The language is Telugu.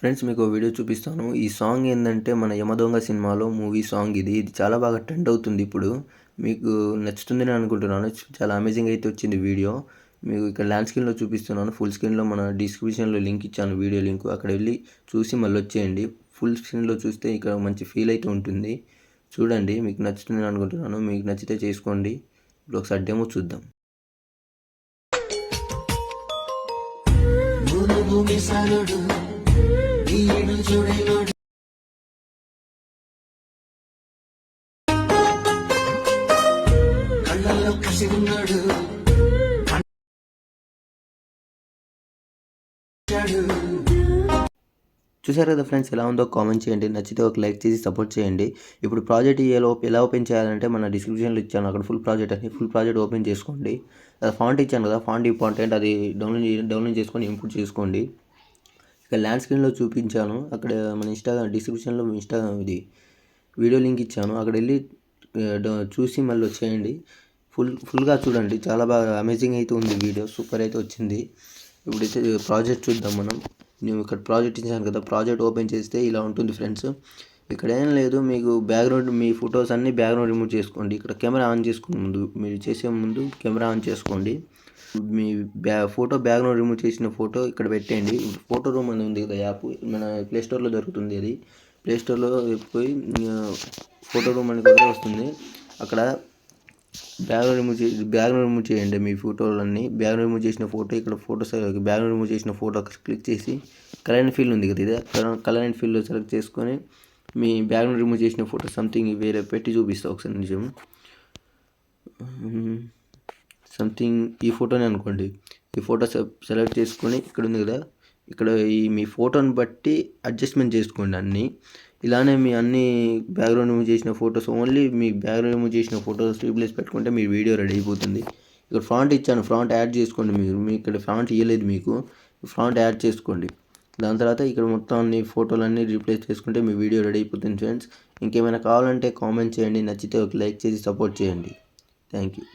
ఫ్రెండ్స్ మీకు ఓ వీడియో చూపిస్తాను. ఈ సాంగ్ ఏందంటే మన 'యమదొంగ' సినిమాలో మూవీ సాంగ్ ఇది. ఇది చాలా బాగా ట్రెండ్ అవుతుంది ఇప్పుడు. మీకు నచ్చుతుందని అనుకుంటున్నాను. చాలా అమేజింగ్ అయితే వచ్చింది వీడియో. మీకు ఇక్కడ ల్యాండ్ స్క్రీన్‌లో చూపిస్తున్నాను. ఫుల్ స్క్రీన్‌లో మన డిస్క్రిప్షన్‌లో లింక్ ఇచ్చాను వీడియో లింకు. అక్కడ వెళ్లి చూసి మళ్ళొచ్చేయండి. ఫుల్ స్క్రీన్‌లో చూస్తే ఇక్కడ మంచి ఫీల్ అయితే ఉంటుంది. చూడండి మీకు నచ్చుతుందని అనుకుంటున్నాను. మీకు నచ్చితే చేసుకోండి. ఇప్పుడు ఒకసారి డెమో చూద్దాం. కళ్ళల్లో కసి ఉన్నాడు చూసారు కదా ఫ్రెండ్స్, ఎలా ఉందో కామెంట్ చేయండి. నచ్చితే ఒక లైక్ చేసి సపోర్ట్ చేయండి. ఇప్పుడు ప్రాజెక్ట్ ఎలా ఓపెన్ చేయాలంటే మన డిస్క్రిప్షన్లో ఇచ్చాను. అక్కడ ఫుల్ ప్రాజెక్ట్ ఓపెన్ చేసుకోండి. ఫాంట్ ఇచ్చాను కదా, ఫాంట్ ఇంపార్టెంట్. అది డౌన్లోడ్ చేసుకొని ఇంపోర్ట్ చేసుకోండి. ఇక ల్యాండ్ స్క్రీన్లో చూపించాను. అక్కడ మన డిస్క్రిప్షన్లో ఇది వీడియో లింక్ ఇచ్చాను. అక్కడ వెళ్ళి చూసి మళ్ళీ వచ్చేయండి. ఫుల్గా చూడండి. చాలా బాగా అమేజింగ్ అయితే ఉంది వీడియో. సూపర్ అయితే వచ్చింది. ఇప్పుడైతే ప్రాజెక్ట్ చూద్దాం మనం. నేను ఇక్కడ ప్రాజెక్ట్ ఇచ్చాను కదా, ప్రాజెక్ట్ ఓపెన్ చేస్తే ఇలా ఉంటుంది ఫ్రెండ్స్. ఇక్కడ ఏం లేదు, మీకు బ్యాక్గ్రౌండ్ మీ ఫొటోస్ అన్నీ బ్యాక్గ్రౌండ్ రిమూవ్ చేసుకోండి. ఇక్కడ కెమెరా ఆన్ చేసుకునే ముందు, మీరు చేసే ముందు కెమెరా ఆన్ చేసుకోండి. మీ ఫోటో బ్యాక్గ్రౌండ్ రిమూవ్ చేసిన ఫోటో ఇక్కడ పెట్టండి. ఫోటో రూమ్ అని ఉంది కదా యాప్, మన ప్లేస్టోర్లో దొరుకుతుంది. అది ప్లేస్టోర్లో పోయి ఫోటో రూమ్ అని కూడా వస్తుంది. అక్కడ బ్యాక్గ్రౌండ్ రిమూవ్ చేయండి మీ ఫోటోలన్నీ. బ్యాక్గ్రౌండ్ రిమూవ్ చేసిన ఫోటో ఇక్కడ బ్యాక్గ్రౌండ్ రిమూవ్ చేసిన ఫోటో క్లిక్ చేసి కలర్ అండ్ ఫీల్ ఉంది కదా, ఇదే కలర్ అండ్ ఫీల్లో సెలెక్ట్ చేసుకొని మీ బ్యాక్గ్రౌండ్ రిమూవ్ చేసిన ఫోటో సంథింగ్ వేరే పెట్టి చూపిస్తా ఒకసారి నిజం. సంథింగ్ ఈ ఫోటోనే అనుకోండి. ఈ ఫోటో సెలెక్ట్ చేసుకొని ఇక్కడ ఉంది కదా, ఇక్కడ ఈ మీ ఫోటోని బట్టి అడ్జస్ట్మెంట్ చేసుకోండి అన్నీ. ఇలానే మీ అన్ని బ్యాక్గ్రౌండ్ రిమూవ్ చేసిన ఫొటోస్, ఓన్లీ మీ బ్యాక్గ్రౌండ్ రిమూవ్ చేసిన ఫొటోస్ రీప్లేస్ పెట్టుకుంటే మీ వీడియో రెడీ అయిపోతుంది. ఇక్కడ ఫాంట్ ఇచ్చాను, ఫాంట్ యాడ్ చేసుకోండి. మీ ఇక్కడ ఫాంట్ ఇవ్వలేదు మీకు, ఫాంట్ యాడ్ చేసుకోండి. దాని తర్వాత ఇక్కడ మొత్తం అన్ని ఫోటోలన్నీ రీప్లేస్ చేసుకుంటే మీ వీడియో రెడీ అయిపోతుంది ఫ్రెండ్స్. ఇంకేమైనా కావాలంటే కామెంట్ చేయండి. నచ్చితే ఒక లైక్ చేసి సపోర్ట్ చేయండి. Thank you.